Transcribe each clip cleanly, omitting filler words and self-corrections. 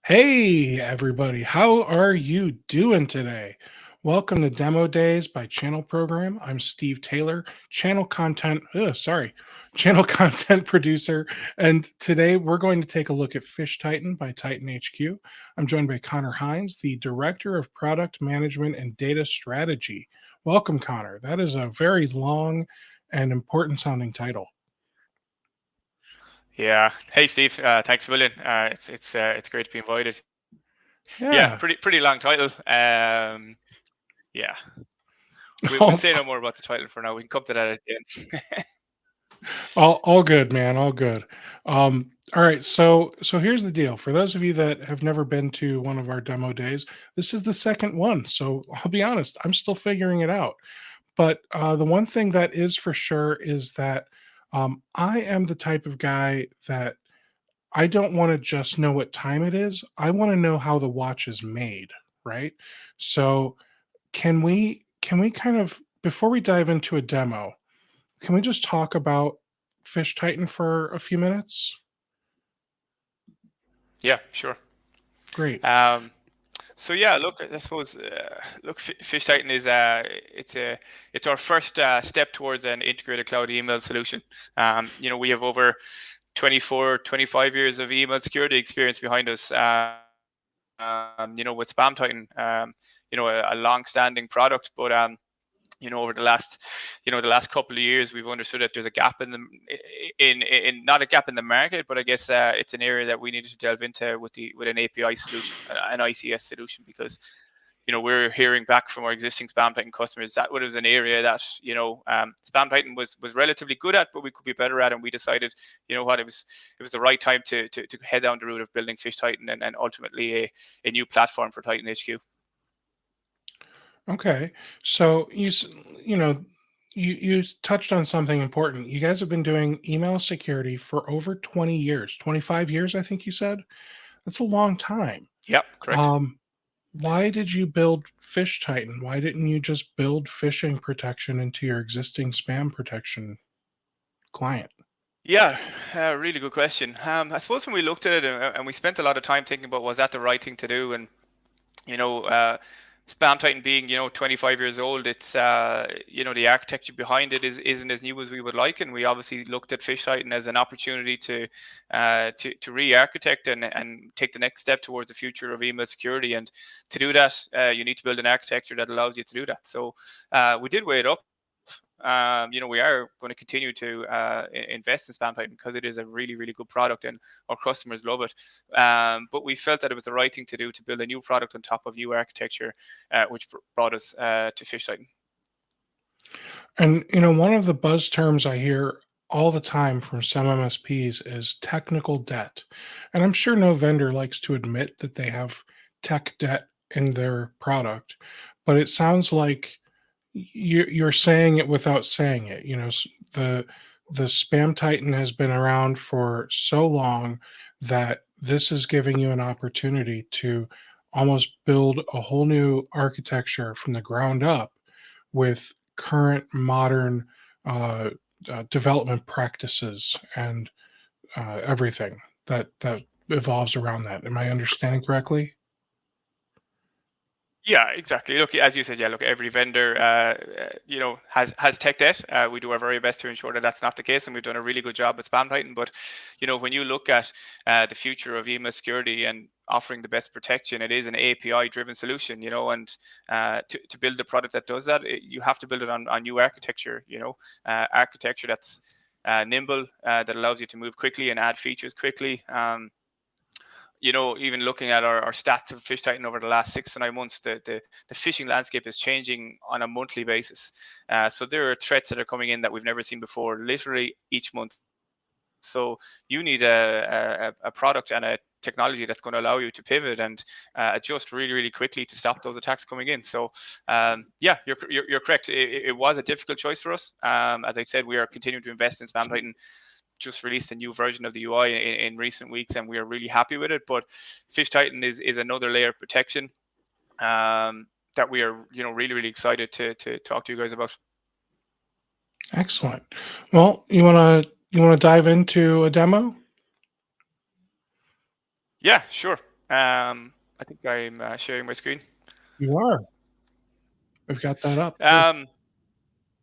Hey, everybody, how are you doing today? Welcome to Demo Days by Channel Program. I'm Steve Taylor, channel content producer. And today we're going to take a look at PhishTitan by TitanHQ. I'm joined by Conor Hynes, the Director of Product Management and Data Strategy. Welcome, Connor. That is a very long and important sounding title. Yeah. Hey, Steve. Thanks a million. It's great to be invited. Yeah, Yeah. pretty long title. Yeah. We'll All, say no more about the title for now. We can come to that at the end. all good, man. All good. All right. So here's the deal. For those of you that have never been to one of our demo days, this is the second one. So I'll be honest, I'm still figuring it out. But the one thing that is for sure is that I am the type of guy that I don't want to just know what time it is. I want to know how the watch is made, right? So can we kind of before we dive into a demo, can we just talk about Fish Titan for a few minutes? Yeah, sure. Great. Um, so yeah, look, I suppose, look, PhishTitan is it's our first step towards an integrated cloud email solution. We have over 24, 25 years of email security experience behind us. With Spam Titan, a long-standing product, but over the last couple of years, we've understood that there's a gap in not a gap in the market, but I guess it's an area that we needed to delve into with an API solution, an ICS solution, because we're hearing back from our existing Spam Titan customers that was an area that Spam Titan was relatively good at, but we could be better at, and we decided, it was the right time to head down the route of building Fish Titan and ultimately a new platform for Titan HQ. Okay. So you know, you touched on something important. You guys have been doing email security for over 20 years, 25 years, I think you said. That's a long time. Yep, correct. Um, why did you build Fish Titan? Why didn't you just build phishing protection into your existing spam protection client? Yeah, really good question. I suppose when we looked at it, and we spent a lot of time thinking about, was that the right thing to do? And you know, uh, Spam Titan being 25 years old, it's the architecture behind it isn't as new as we would like, and we obviously looked at Fish Titan as an opportunity to re-architect and take the next step towards the future of email security. And to do that, you need to build an architecture that allows you to do that. So we did weigh it up. We are going to continue to invest in Spam Titan because it is a really, really good product and our customers love it. But we felt that it was the right thing to do to build a new product on top of new architecture, which brought us to Fish Titan. And one of the buzz terms I hear all the time from some MSPs is technical debt. And I'm sure no vendor likes to admit that they have tech debt in their product, but it sounds like you're saying it without saying it. The Spam Titan has been around for so long that this is giving you an opportunity to almost build a whole new architecture from the ground up with current modern uh, development practices and everything that evolves around that. Am I understanding correctly? Yeah, exactly. Look, as you said, yeah. Look, every vendor, has tech debt. We do our very best to ensure that that's not the case, and we've done a really good job with Spam Titan. But when you look at the future of email security and offering the best protection, it is an API-driven solution. And to build a product that does that, you have to build it on new architecture. Architecture that's nimble, that allows you to move quickly and add features quickly. Even looking at our stats of Fish Titan over the last 6 to 9 months, the phishing landscape is changing on a monthly basis. So there are threats that are coming in that we've never seen before, literally each month. So you need a product and a technology that's going to allow you to pivot and adjust really, really quickly to stop those attacks coming in. So yeah, you're correct. It was a difficult choice for us. As I said, we are continuing to invest in Spam Titan. Just released a new version of the UI in recent weeks, and we are really happy with it. But Fish Titan is another layer of protection that we are really, really excited to talk to you guys about. Excellent. Well, you want to dive into a demo? Yeah, sure. I think I'm sharing my screen. You are. We've got that up too.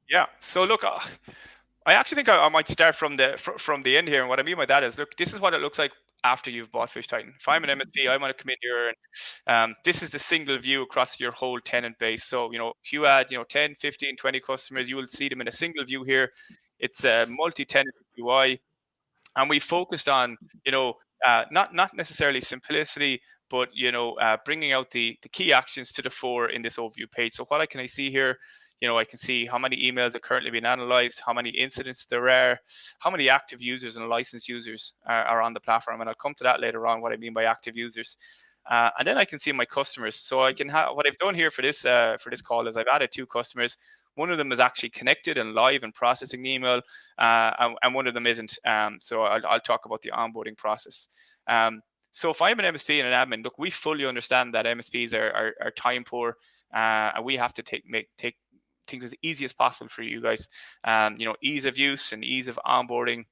Yeah. So look, I actually think I might start from the end here. And what I mean by that is, look, this is what it looks like after you've bought PhishTitan. If I'm an MSP, I want to come in here and this is the single view across your whole tenant base. So, if you add, 10, 15, 20 customers, you will see them in a single view here. It's a multi-tenant UI, and we focused on not necessarily simplicity, but bringing out the key actions to the fore in this overview page. So what I see here, I can see how many emails are currently being analyzed, how many incidents there are, how many active users and licensed users are on the platform, and I'll come to that later on, what I mean by active users. And then I can see my customers. So I can have what I've done here for this call is I've added 2 customers. One of them is actually connected and live and processing the email, and one of them isn't. So I'll talk about the onboarding process. So if I'm an MSP and an admin, look, we fully understand that MSPs are time poor, and we have to take things as easy as possible for you guys. Ease of use and ease of onboarding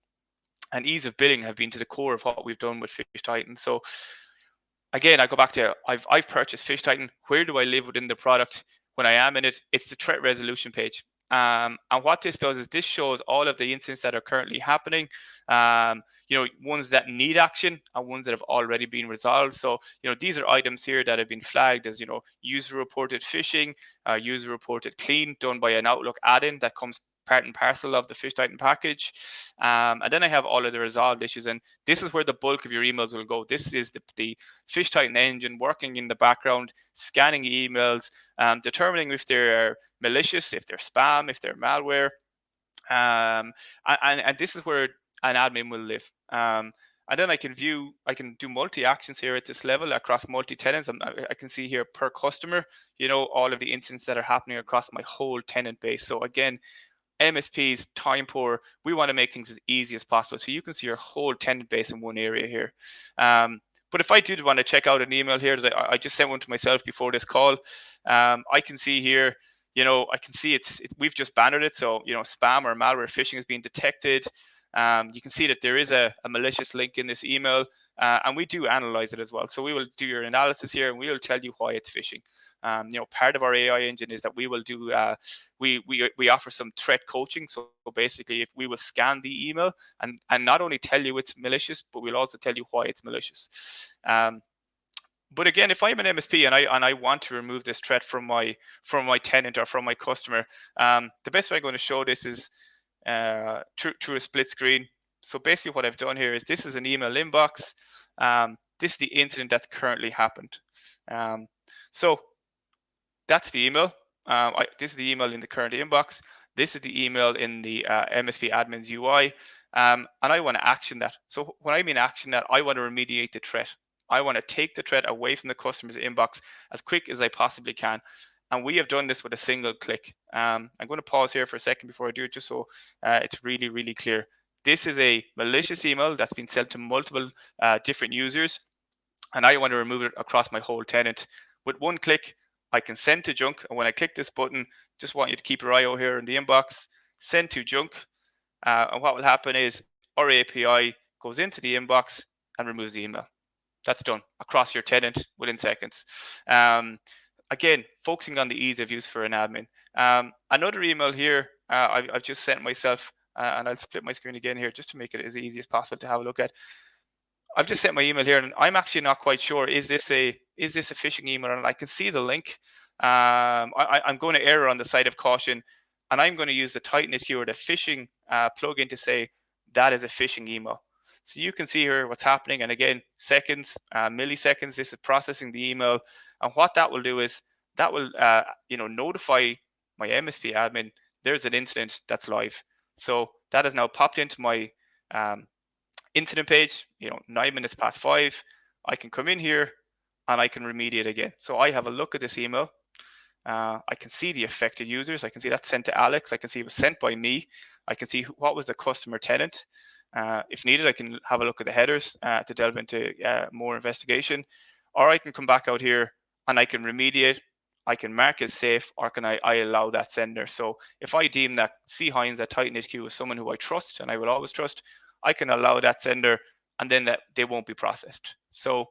and ease of billing have been to the core of what we've done with PhishTitan. So again, I go back to I've purchased PhishTitan. Where do I live within the product when I am in it? It's the threat resolution page. And what this does is this shows all of the incidents that are currently happening. Ones that need action and ones that have already been resolved. So, these are items here that have been flagged as, user reported phishing, user reported clean done by an Outlook add-in that comes part and parcel of the PhishTitan package. And then I have all of the resolved issues. And this is where the bulk of your emails will go. This is the PhishTitan engine working in the background, scanning emails, determining if they're malicious, if they're spam, if they're malware. And this is where an admin will live. And then I can do multi-actions here at this level across multi-tenants. I can see here per customer, all of the incidents that are happening across my whole tenant base. So again, MSPs, time poor, we want to make things as easy as possible. So you can see your whole tenant base in one area here. But if I did want to check out an email here that I just sent one to myself before this call, I can see here, I can see we've just bannered it. So, spam or malware phishing is being detected. You can see that there is a malicious link in this email, and we do analyze it as well. So we will do your analysis here, and we will tell you why it's phishing. Part of our AI engine is that we will do we offer some threat coaching. So basically, if we will scan the email and not only tell you it's malicious, but we'll also tell you why it's malicious. But again, if I'm an MSP and I want to remove this threat from my tenant or from my customer, the best way I'm going to show this is through a split screen. So basically what I've done here is this is an email inbox. This is the incident that's currently happened. So that's the email. This is the email in the current inbox. This is the email in the MSP admin's UI. And I want to action that. So when I mean action that, I want to remediate the threat. I want to take the threat away from the customer's inbox as quick as I possibly can. And we have done this with a single click. I'm going to pause here for a second before I do it, just so it's really, really clear. This is a malicious email that's been sent to multiple different users, and I want to remove it across my whole tenant. With one click, I can send to junk. And when I click this button, just want you to keep your eye out here in the inbox, send to junk. And what will happen is our API goes into the inbox and removes the email. That's done across your tenant within seconds. Again, focusing on the ease of use for an admin. Another email here I've just sent myself, and I'll split my screen again here just to make it as easy as possible to have a look at. I've just sent my email here, and I'm actually not quite sure, is this a phishing email? And I can see the link. I'm going to err on the side of caution, and I'm going to use the TitanHQ or the phishing plugin to say that is a phishing email. So you can see here what's happening, and again, seconds, milliseconds. This is processing the email, and what that will do is that will notify my MSP admin there's an incident that's live. So that has now popped into my incident page. 9 minutes past 5. I can come in here and I can remediate again. So I have a look at this email. I can see the affected users. I can see that's sent to Alex. I can see it was sent by me. I can see what was the customer tenant. If needed, I can have a look at the headers to delve into more investigation, or I can come back out here and I can remediate. I can mark as safe, or can I allow that sender. So if I deem that C. Hynes at TitanHQ is someone who I trust and I will always trust, I can allow that sender, and then that they won't be processed. So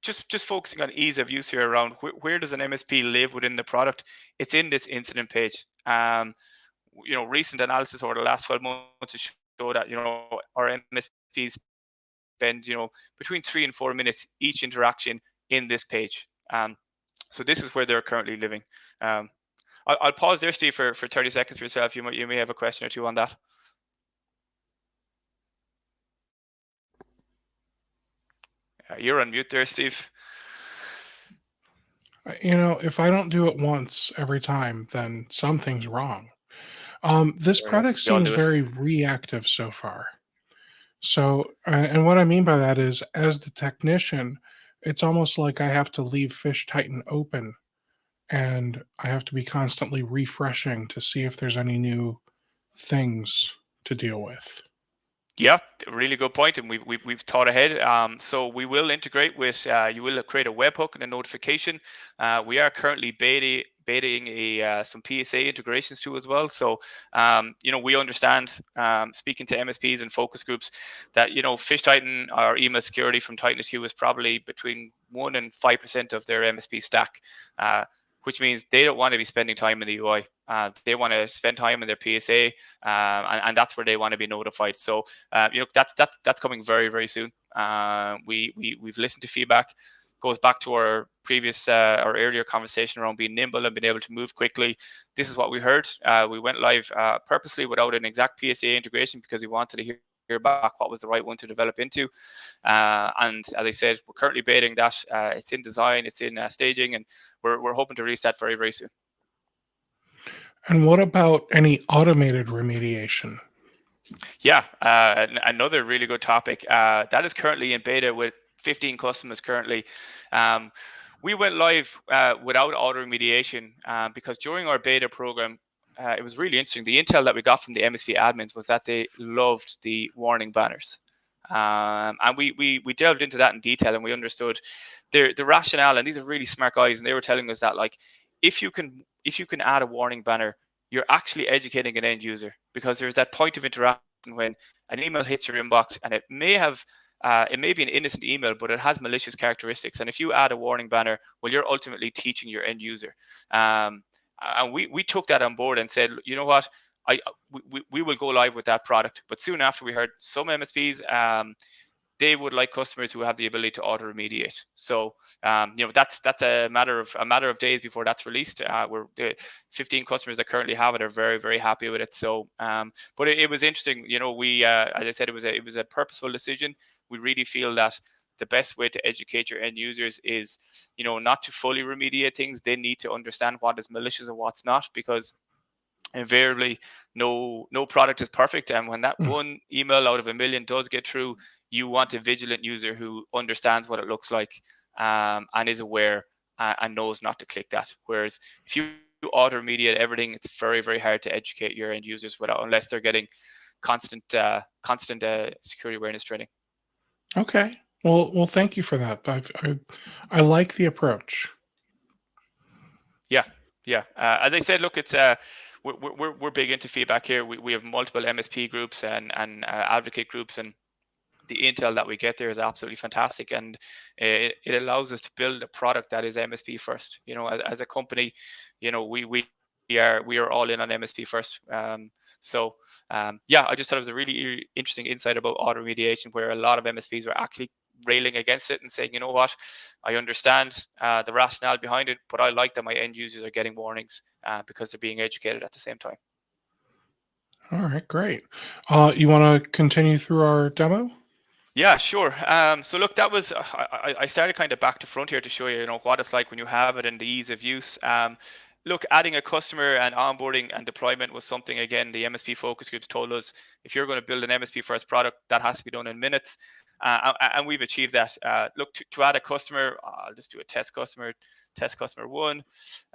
just focusing on ease of use here around where does an MSP live within the product? It's in this incident page. Recent analysis over the last 12 months to show that our MSPs spend between 3 and 4 minutes each interaction in this page. So this is where they're currently living. I'll pause there, Steve, for 30 seconds for yourself. You may have a question or two on that. You're on mute there, Steve. If I don't do it once every time, then something's wrong. This Fair enough. product We all seems do it. very reactive so far. So, and what I mean by that is, as the technician, it's almost like I have to leave PhishTitan open and I have to be constantly refreshing to see if there's any new things to deal with. Yeah, really good point, and we've thought ahead. So we will integrate with. You will create a webhook and a notification. We are currently betaing some PSA integrations too as well. So we understand, speaking to MSPs and focus groups, that PhishTitan or email security from TitanHQ is probably between 1% and 5% of their MSP stack. Which means they don't want to be spending time in the UI. They want to spend time in their PSA, and that's where they want to be notified. So that's coming very, very soon. We've listened to feedback. Goes back to our previous our earlier conversation around being nimble and being able to move quickly. This is what we heard. We went live purposely without an exact PSA integration because we wanted to hear back what was the right one to develop into. And as I said, we're currently beting that. It's in design, it's in staging, and we're hoping to release that very, very soon. And what about any automated remediation? Yeah, another really good topic. That is currently in beta with 15 customers currently. We went live without auto remediation because during our beta program, it was really interesting. The intel that we got from the MSP admins was that they loved the warning banners. And we delved into that in detail, and we understood the rationale. And these are really smart guys, and they were telling us that, like, if you can add a warning banner, you're actually educating an end user, because there's that point of interaction when an email hits your inbox, and it may be an innocent email, but it has malicious characteristics. And if you add a warning banner, well, you're ultimately teaching your end user. And we took that on board and said, you know what, we will go live with that product. But soon after, we heard some MSPs, they would like customers who have the ability to auto remediate. So that's a matter of days before that's released. We're 15 customers that currently have it are very, very happy with it. So but it was interesting. We as I said, it was a purposeful decision. We really feel that the best way to educate your end users is not to fully remediate things. They need to understand what is malicious and what's not, because invariably no product is perfect, and when that one email out of a million does get through, you want a vigilant user who understands what it looks like, and is aware, and knows not to click that. Whereas if you auto remediate everything, it's very, very hard to educate your end users unless they're getting constant security awareness training. Okay. Well, thank you for that. I like the approach. Yeah. As I said, look, it's we're big into feedback here. We have multiple MSP groups and advocate groups, and the intel that we get there is absolutely fantastic, and it allows us to build a product that is MSP first. As a company, we are all in on MSP first. I just thought it was a really interesting insight about auto remediation, where a lot of MSPs are actually railing against it and saying, you know what, I understand the rationale behind it, but I like that my end users are getting warnings because they're being educated at the same time. All right, great. You want to continue through our demo? Yeah, sure. So look, that was I started kind of back to front here to show you, what it's like when you have it and the ease of use. Look, adding a customer and onboarding and deployment was something, again, the MSP focus groups told us, if you're going to build an MSP first product, that has to be done in minutes, and we've achieved that. Look, to add a customer, I'll just do a test customer one.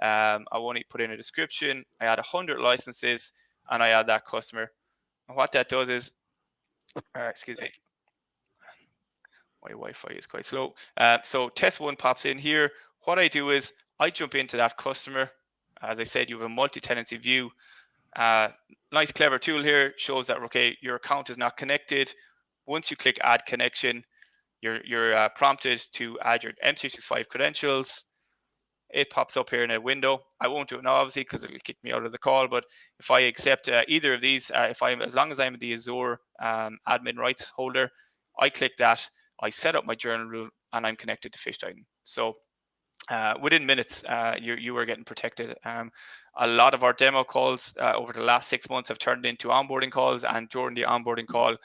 I want to put in a description. I add 100 licenses, and I add that customer. And what that does is, excuse me, my Wi-Fi is quite slow. So test one pops in here. What I do is I jump into that customer. As I said, you have a multi-tenancy view. Nice, clever tool here. Shows that, okay, your account is not connected. Once you click add connection, you're prompted to add your M365 credentials. It pops up here in a window. I won't do it now, obviously, because it'll kick me out of the call. But if I accept either of these, as long as I'm the Azure admin rights holder, I click that. I set up my journal rule, and I'm connected to PhishTitan. So within minutes, you are getting protected. A lot of our demo calls over the last 6 months have turned into onboarding calls, and during the onboarding call,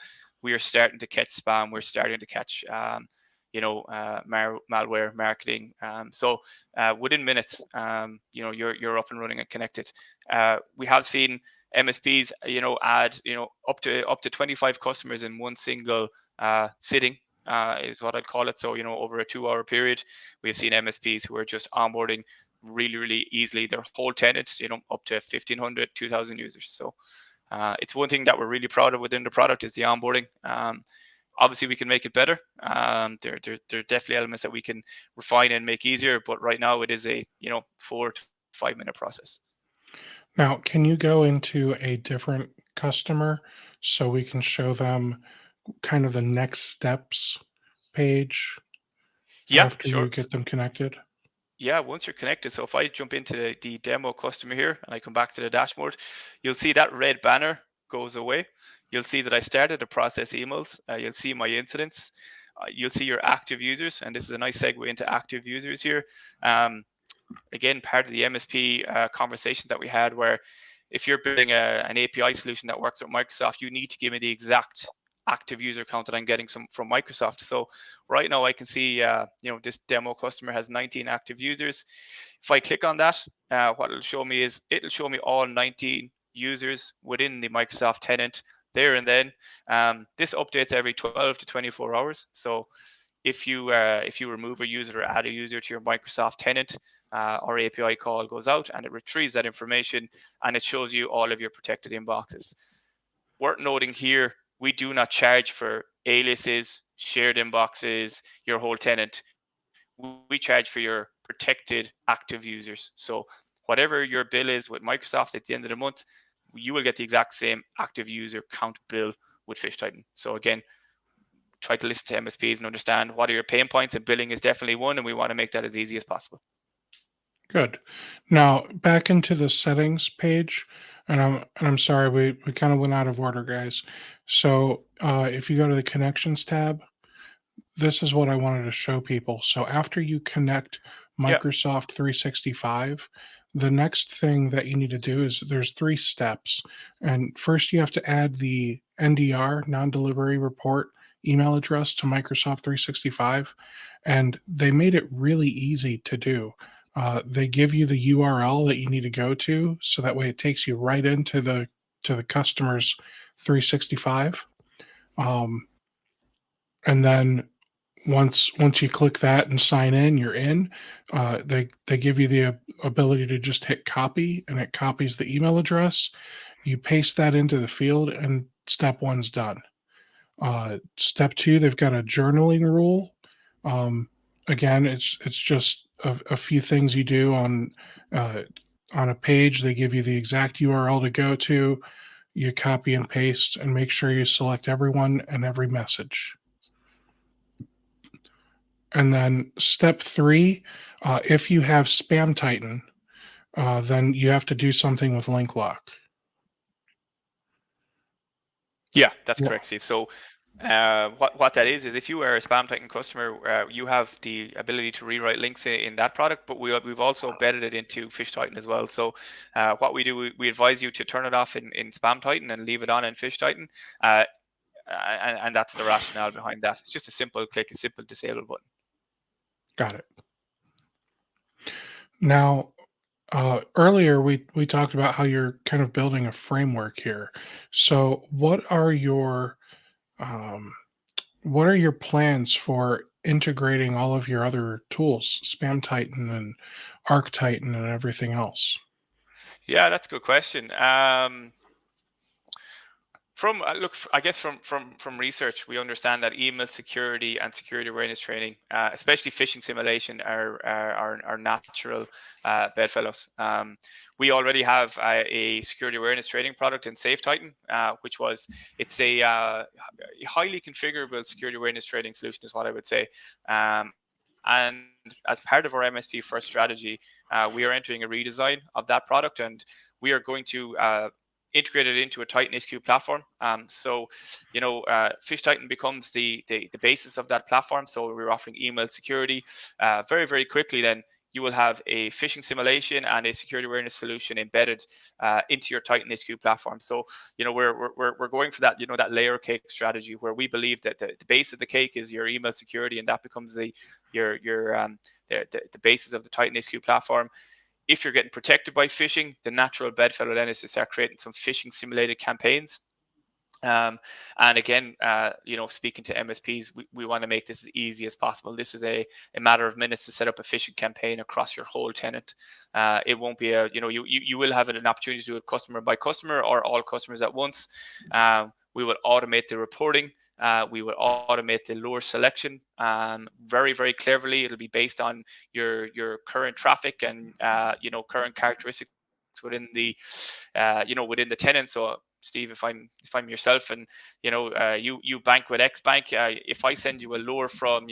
we are starting to catch spam. We're starting to catch, malware marketing. So within minutes, you're up and running and connected. We have seen MSPs, add, up to 25 customers in one single sitting. Is what I'd call it. So, over a 2-hour period, we've seen MSPs who are just onboarding really, really easily their whole tenant, up to 1,500, 2,000 users. So it's one thing that we're really proud of within the product is the onboarding. Obviously, we can make it better. There are definitely elements that we can refine and make easier, but right now it is a 4 to 5 minute process. Now, can you go into a different customer so we can show them kind of the next steps page Yeah, after you sure. get them connected? Yeah, once you're connected, so if I jump into the demo customer here and I come back to the dashboard, you'll see that red banner goes away. You'll see that I started to process emails. You'll see my incidents. You'll see your active users, and this is a nice segue into active users here. Again, part of the MSP conversations that we had, where if you're building an API solution that works with Microsoft, you need to give me the exact active user count that I'm getting from Microsoft. So right now I can see, this demo customer has 19 active users. If I click on that, what it'll show me is it'll show me all 19 users within the Microsoft tenant there and then. This updates every 12 to 24 hours. So if you remove a user or add a user to your Microsoft tenant, our API call goes out and it retrieves that information and it shows you all of your protected inboxes. Worth noting here, we do not charge for aliases, shared inboxes, your whole tenant. We charge for your protected active users. So whatever your bill is with Microsoft at the end of the month, you will get the exact same active user count bill with PhishTitan. So again, try to listen to MSPs and understand what are your pain points, and billing is definitely one, and we want to make that as easy as possible. Good. Now back into the settings page, and I'm sorry we kind of went out of order, guys. So if you go to the connections tab, this is what I wanted to show people. So after you connect Yeah. Microsoft 365, the next thing that you need to do is there's 3 steps. And first you have to add the NDR, non-delivery report email address to Microsoft 365, and they made it really easy to do. They give you the URL that you need to go to, so that way it takes you right into the customer's 365. And then once you click that and sign in, you're in. They give you the ability to just hit copy, and it copies the email address. You paste that into the field, and step one's done. Step two, they've got a journaling rule. Um, Again, it's just a few things you do uh, on a page. They give you the exact URL to go to. You copy and paste, and make sure you select everyone and every message. And then step three, if you have Spam Titan, then you have to do something with link lock. Yeah, that's Well, correct, Steve. So what that is if you are a Spam Titan customer, you have the ability to rewrite links in that product, but we've also embedded it into PhishTitan as well. So what we do, we advise you to turn it off in Spam Titan and leave it on in PhishTitan. And that's the rationale behind that. It's just a simple click, a simple disable button. got it. Now, earlier we talked about how you're kind of building a framework here. So, um, what are your plans for integrating all of your other tools, Spam Titan and Arc Titan and everything else? Yeah, that's a good question. From look, I guess from research, we understand that email security and security awareness training, especially phishing simulation, are natural bedfellows. We already have a security awareness training product in SafeTitan, which was it's a highly configurable security awareness training solution, is what I would say. And as part of our MSP first strategy, we are entering a redesign of that product, and we are going to integrated into a TitanHQ platform. PhishTitan becomes the basis of that platform. So we're offering email security. Very, very quickly, then you will have a phishing simulation and a security awareness solution embedded into your TitanHQ platform. So, we're going for that, that layer cake strategy, where we believe that the base of the cake is your email security, and that becomes the basis of the TitanHQ platform. If you're getting protected by phishing, the natural bedfellow then is to start creating some phishing simulated campaigns. And again, speaking to MSPs, we want to make this as easy as possible. This is a matter of minutes to set up a phishing campaign across your whole tenant. It won't be you will have an opportunity to do it customer by customer or all customers at once. We will automate the reporting. We will automate the lure selection very, very cleverly. It'll be based on your current traffic and current characteristics within the within the tenant. So Steve, if I'm yourself, and you bank with X bank, if I send you a lure from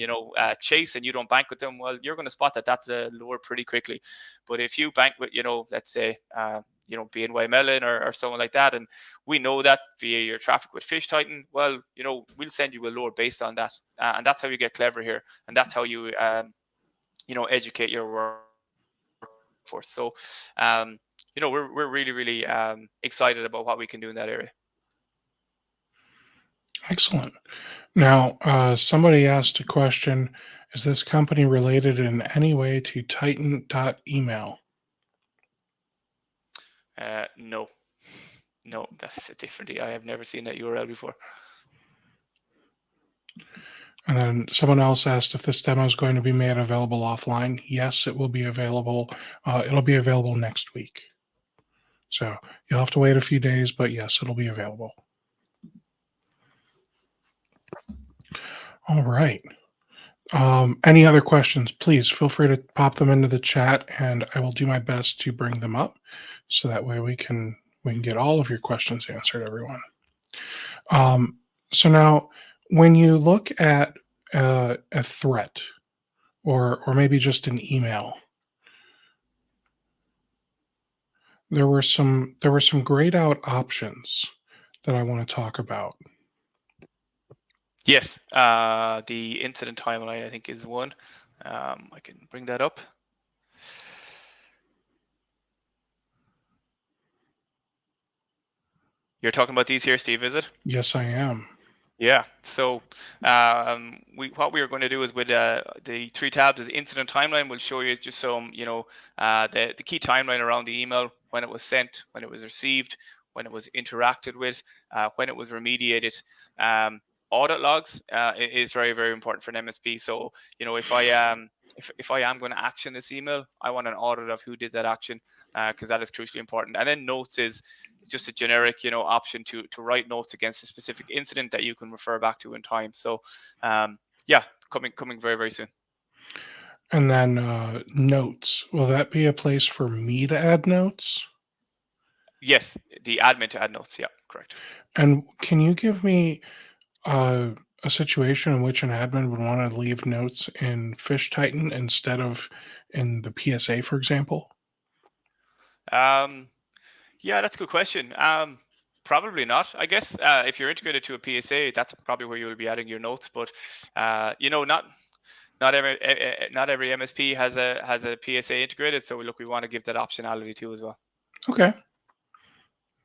Chase and you don't bank with them, well, you're going to spot that that's a lure pretty quickly. But if you bank with let's say BNY Mellon or someone like that, and we know that via your traffic with PhishTitan, well, we'll send you a lure based on that, and that's how you get clever here, and that's how you educate your workforce. So we're really, really excited about what we can do in that area. Excellent. Now, somebody asked a question: is this company related in any way to Titan.email? No, no, that's a different. I have never seen that URL before. And then someone else asked if this demo is going to be made available offline. Yes, it will be available. It'll be available next week. So you'll have to wait a few days, but yes, it'll be available. All right. Any other questions? Please feel free to pop them into the chat, and I will do my best to bring them up, so that way we can get all of your questions answered, everyone. So now, when you look at a threat, or maybe just an email, there were some grayed out options that I want to talk about. Yes, the incident timeline, I think, is one. I can bring that up. You're talking about these here, Steve, is it? Yes, I am. Yeah. So what we are going to do is with the three tabs is incident timeline. We'll show you just some, the key timeline around the email, when it was sent, when it was received, when it was interacted with, when it was remediated. Audit logs is very, very important for an MSP. So if I am going to action this email, I want an audit of who did that action, because that is crucially important. And then notes is just a generic option to write notes against a specific incident that you can refer back to in time. So yeah, coming very, very soon. And then notes. Will that be a place for me to add notes? Yes, the admin to add notes. Yeah, correct. And can you give me a situation in which an admin would want to leave notes in PhishTitan instead of in the PSA, for example? Yeah, that's a good question. Probably not. I guess if you're integrated to a PSA, that's probably where you will be adding your notes. But not every MSP has a PSA integrated. So look, we want to give that optionality too as well. Okay,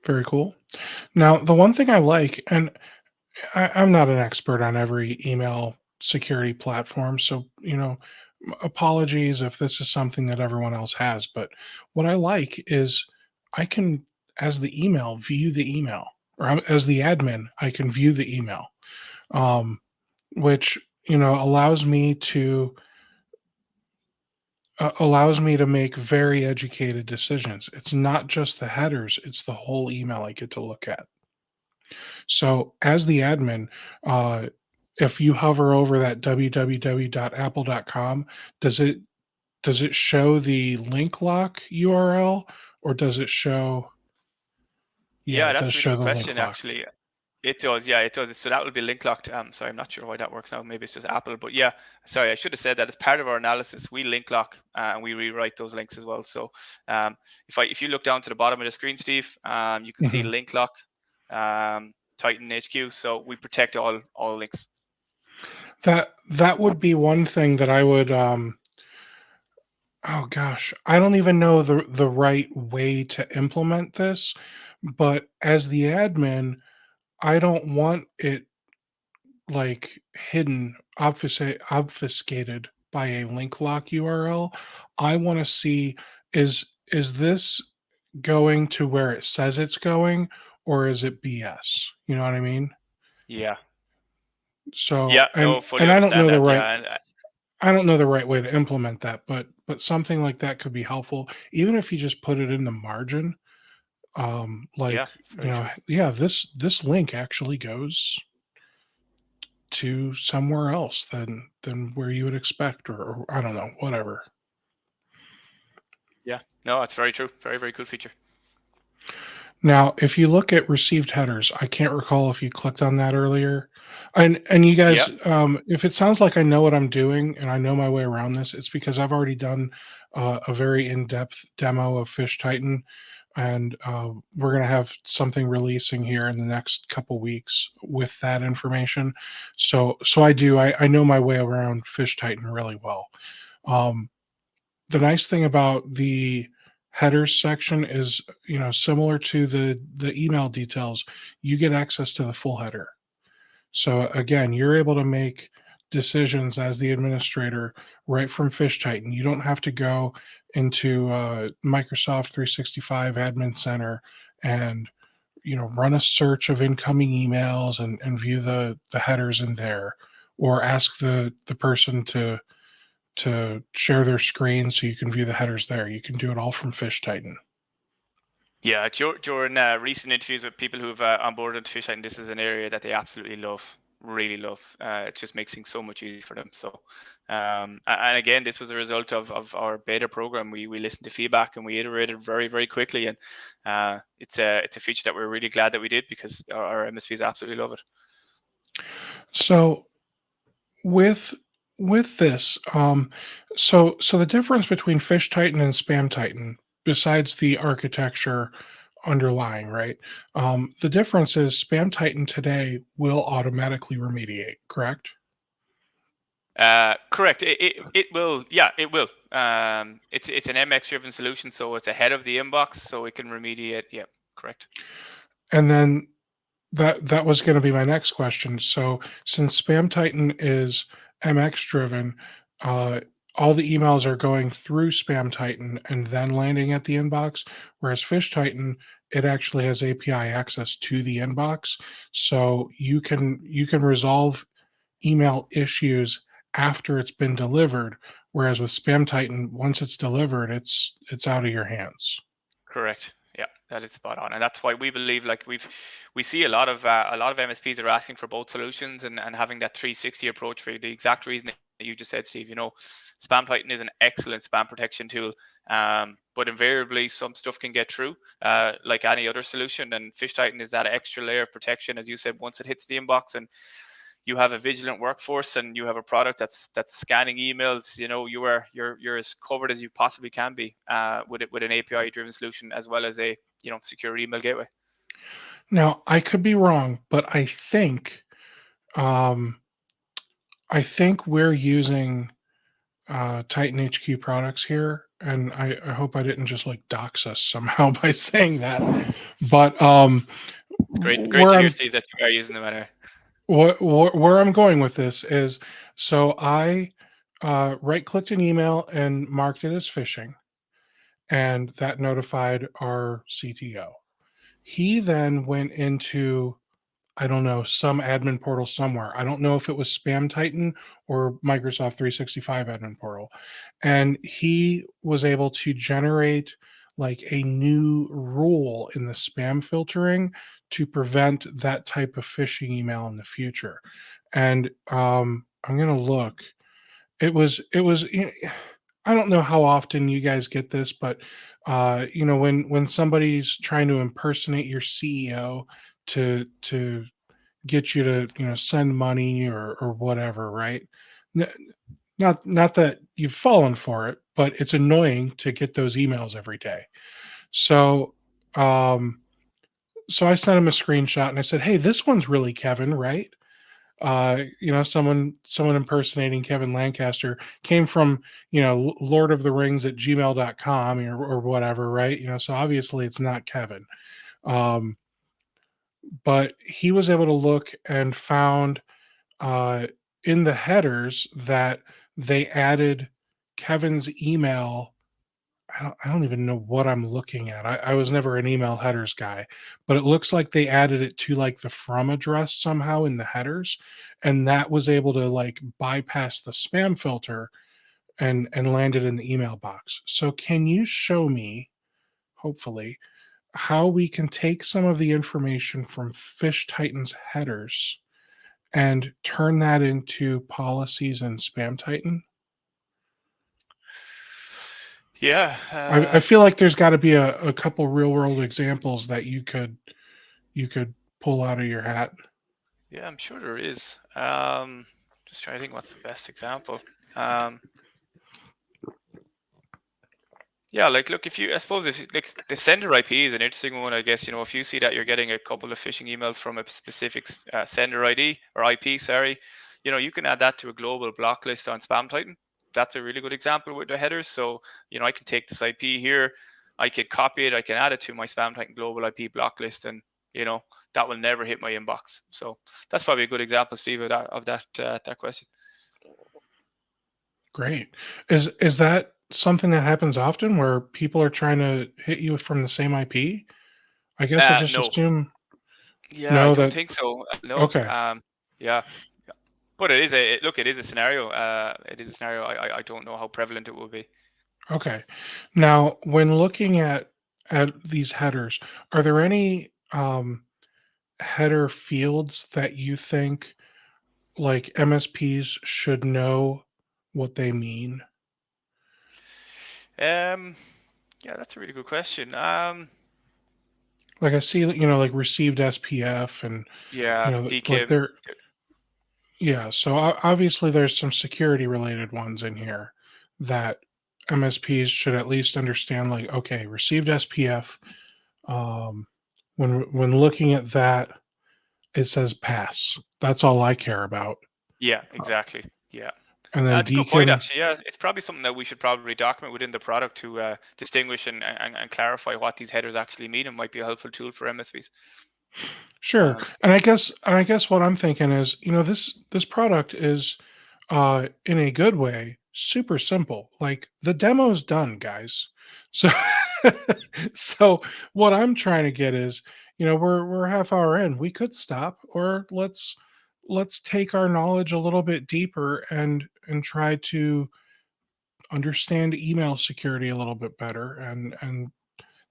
very cool. Now, the one thing I like, and I'm not an expert on every email security platform, so apologies if this is something that everyone else has. But what I like is I can, as the email, view the email, or as the admin, I can view the email, um, which allows me to make very educated decisions. It's not just the headers; it's the whole email I get to look at. So as the admin, uh, if you hover over that www.apple.com, does it does it show the link lock URL, or does it show? Yeah, Yeah, it that's does a really show good the link question, lock. actually. It does, yeah, it does. So that will be link locked. Sorry, I'm not sure why that works now. Maybe it's just Apple, but yeah, sorry, I should have said that as part of our analysis, we link lock and we rewrite those links as well. So if you look down to the bottom of the screen, Steve, you can see Mhm. link lock, Titan HQ. So we protect all links. That would be one thing that I would, oh gosh, I don't even know the right way to implement this, but as the admin, I don't want it, like, hidden, obfuscated by a link lock URL. I wanna see, is this going to where it says it's going, or is it BS? You know what I mean? Yeah, So, yeah, no, fully and I don't understand know the that. right Yeah, and I don't know the right way to implement that, but something like that could be helpful, even if you just put it in the margin, like, yeah, very true. yeah, this link actually goes to somewhere else than where you would expect, or I don't know, whatever. Yeah, no, that's very true. Very, very cool feature. Now, if you look at received headers, I can't recall if you clicked on that earlier. And you Yeah, guys, if it sounds like I know what I'm doing and I know my way around this, it's because I've already done a very in-depth demo of PhishTitan, and we're going to have something releasing here in the next couple weeks with that information. So I know my way around PhishTitan really well. Um, the nice thing about the headers section is, similar to the email details, you get access to the full header. So again, you're able to make decisions as the administrator right from PhishTitan. You don't have to go into Microsoft 365 Admin Center and run a search of incoming emails and view the headers in there, or ask the person to share their screen so you can view the headers there. You can do it all from PhishTitan. yeah. During recent interviews with people who've onboarded PhishTitan, this is an area that they absolutely love, really love. It just makes things so much easier for them. So, and again, this was a result of our beta program. We listened to feedback and we iterated very, very quickly, and it's a feature that we're really glad that we did because our MSPs absolutely love it. So with with this, so the difference between PhishTitan and SpamTitan, besides the architecture underlying, right? The difference is SpamTitan today will automatically remediate, correct? Correct. It will. Yeah, it will. It's an MX driven solution, so it's ahead of the inbox, so it can remediate. Yeah, correct. And then that was going to be my next question. So since Spam Titan is MX driven, uh, all the emails are going through Spam Titan and then landing at the inbox, whereas Fish Titan, it actually has API access to the inbox, so you can resolve email issues after it's been delivered. Whereas with Spam Titan, once it's delivered, it's out of your hands. Correct. Yeah, that is spot on, and that's why we believe like we see a lot of MSPs are asking for both solutions and having that 360 approach for the exact reason that you just said, Steve. You know, Spam Titan is an excellent spam protection tool, but invariably some stuff can get through, like any other solution. And Fish Titan is that extra layer of protection, as you said, once it hits the inbox and you have a vigilant workforce and you have a product that's scanning emails. You know, you're as covered as you possibly can be with an API driven solution as well as a secure email gateway. Now, I could be wrong, but um, I think we're using TitanHQ products here, and I hope I didn't just like dox us somehow by saying that. But It's great where to hear, I'm Steve, that you are using them anyway. where I'm going with this is, so I right clicked an email and marked it as phishing, and that notified our CTO. He then went into, I don't know, some admin portal somewhere. I don't know if it was Spam Titan or Microsoft 365 admin portal. And he was able to generate like a new rule in the spam filtering to prevent that type of phishing email in the future. And I'm gonna look. It was. I don't know how often you guys get this, but when somebody's trying to impersonate your CEO to get you to send money or whatever, right? N- not that you've fallen for it, but it's annoying to get those emails every day. So um so I sent him a screenshot and I said, "Hey, this one's really Kevin, right?" Someone impersonating Kevin Lancaster came from, Lord of the Rings at gmail.com or whatever, right? So obviously it's not Kevin. Um, but he was able to look and found uh, in the headers that they added Kevin's email. I don't even know what I'm looking at. I was never an email headers guy, but it looks like they added it to like the from address somehow in the headers, and that was able to like bypass the spam filter and landed in the email box. So can you show me, hopefully, how we can take some of the information from PhishTitan's headers and turn that into policies in Spam Titan? Yeah, I feel like there's got to be a couple real world examples that you could pull out of your hat. yeah, I'm sure there is. Just trying to think what's the best example. Um, Yeah, like look, if you, I suppose, if like the sender IP is an interesting one, I guess. If you see that you're getting a couple of phishing emails from a specific sender ID or IP, sorry, you can add that to a global block list on Spam Titan. That's a really good example with the headers. So, I can take this IP here, I could copy it, I can add it to my Spam Titan global IP block list, and you know that will never hit my inbox. So that's probably a good example, Steve, of that question. Great. Is that something that happens often where people are trying to hit you from the same IP? I guess I just No, assume yeah, I no don't that think so. No, okay. yeah. But it is look. It is a scenario. It is a scenario. I don't know how prevalent it will be. Okay. Now, when looking at these headers, are there any header fields that you think like MSPs should know what they mean? Um, yeah, that's a really good question. Like I see, like received SPF and Yeah, like DKIM. they're yeah. So obviously there's some security related ones in here that MSPs should at least understand. Like, okay, received SPF. Um, when looking at that, it says pass. That's all I care about. Yeah, Uh, exactly. Yeah. and then That's a good point, DKIM. actually. Yeah, it's probably something that we should probably document within the product to distinguish and clarify what these headers actually mean. It might be a helpful tool for MSPs. Sure. Um, And I guess what I'm thinking is, this product is in a good way super simple. Like the demo's done, guys. So so what I'm trying to get is, we're half hour in. We could stop or let's take our knowledge a little bit deeper and try to understand email security a little bit better and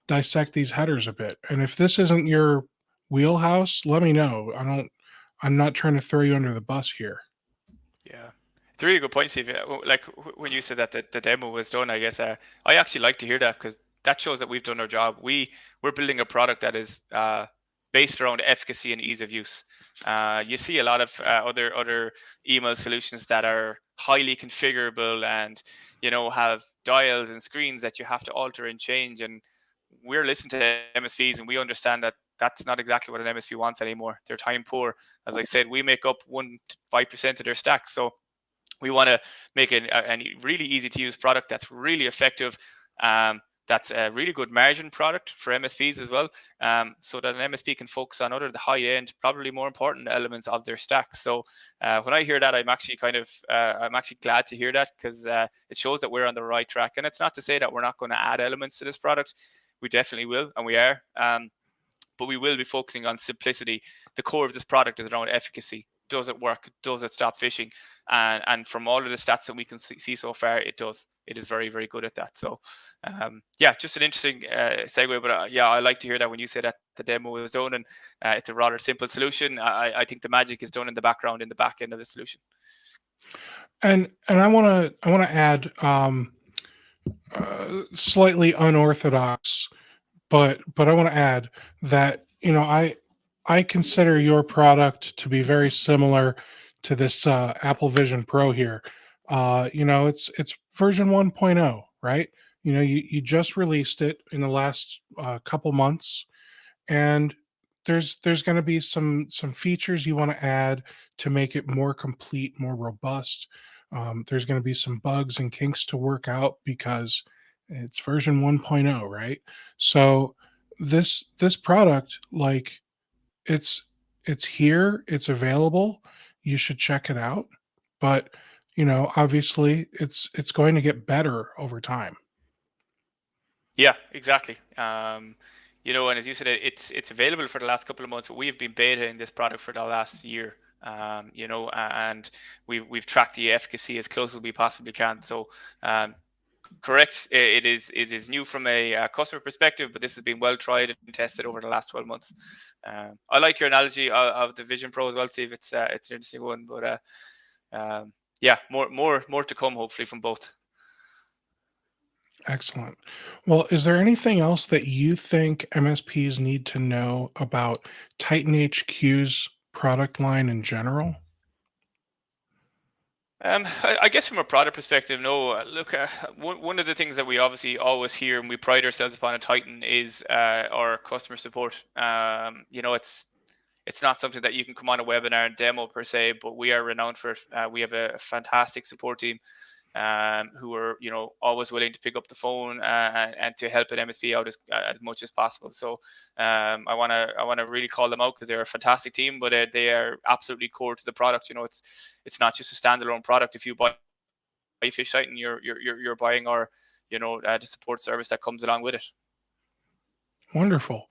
dissect these headers a bit. And if this isn't your wheelhouse, let me know. I'm not trying to throw you under the bus here. Yeah, it's a really good point, Steve. Yeah, like when you said that the demo was done, I guess I actually like to hear that because that shows that we've done our job. We're building a product that is based around efficacy and ease of use. You see a lot of other email solutions that are highly configurable and have dials and screens that you have to alter and change. And we're listening to MSPs and we understand that that's not exactly what an MSP wants anymore. They're time poor. As I said, we make up 1 to 5% of their stacks. So we want to make a really easy to use product that's really effective. That's a really good margin product for MSPs as well, so that an MSP can focus on other the high end, probably more important elements of their stack. So when I hear that, I'm actually glad to hear that because it shows that we're on the right track. And it's not to say that we're not going to add elements to this product. We definitely will, and we are. But we will be focusing on simplicity. The core of this product is around efficacy. Does it work? Does it stop phishing? And from all of the stats that we can see so far, it does. It is very, very good at that. So, yeah, just an interesting segue. But yeah, I like to hear that when you say that the demo is done, and it's a rather simple solution. I think the magic is done in the background, in the back end of the solution. And I want to add slightly unorthodox, but I want to add that I consider your product to be very similar to this Apple Vision Pro here. It's version 1.0, right? You just released it in the last couple months, and there's going to be some features you want to add to make it more complete, more robust. There's going to be some bugs and kinks to work out because it's version 1.0, right? So this product, like, it's it's here, it's available, you should check it out. But obviously it's going to get better over time. Yeah, exactly. And as you said, it's available for the last couple of months, but we've been beta in this product for the last year. And we've tracked the efficacy as close as we possibly can. So, correct, it is new from a customer perspective, but this has been well tried and tested over the last 12 months. I like your analogy of the Vision Pro as well, Steve. It's an interesting one, but yeah, more to come, hopefully, from both. Excellent. Well, is there anything else that you think MSPs need to know about Titan HQ's product line in general? I guess from a product perspective, no. Look, one of the things that we obviously always hear and we pride ourselves upon at Titan is our customer support. It's not something that you can come on a webinar and demo per se, but we are renowned for it. We have a fantastic support team who are always willing to pick up the phone and to help an MSP out as much as possible. So I want to really call them out because they're a fantastic team, but they are absolutely core to the product. It's not just a standalone product. If you buy PhishTitan, you're buying our the support service that comes along with it. Wonderful.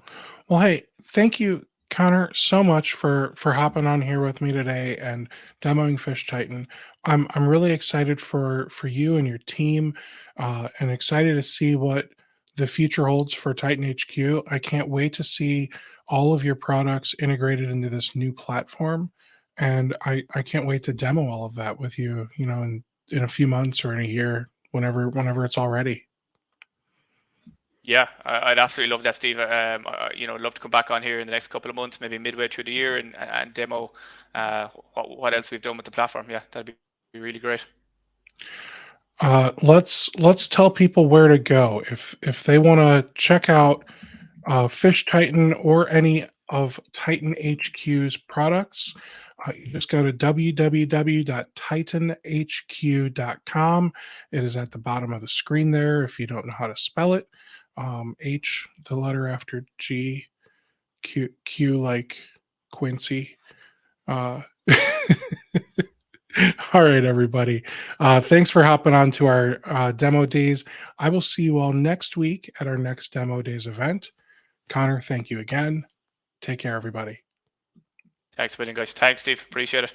Well, hey, thank you, Connor, so much for hopping on here with me today and demoing Fish Titan. I'm really excited for you and your team, and excited to see what the future holds for Titan HQ. I can't wait to see all of your products integrated into this new platform, and I can't wait to demo all of that with you. In a few months or in a year, whenever it's all ready. Yeah, I'd absolutely love that, Steve. Love to come back on here in the next couple of months, maybe midway through the year, and demo what else we've done with the platform. Yeah, that'd be really great. Let's tell people where to go if they want to check out Fish Titan or any of Titan HQ's products. You just go to www.titanhq.com. It is at the bottom of the screen there if you don't know how to spell it. H, the letter after G, Q like Quincy. Uh, all right, everybody. Thanks for hopping on to our demo days. I will see you all next week at our next demo days event. Connor, thank you again. Take care, everybody. Thanks a million, guys. Thanks, Steve. Appreciate it.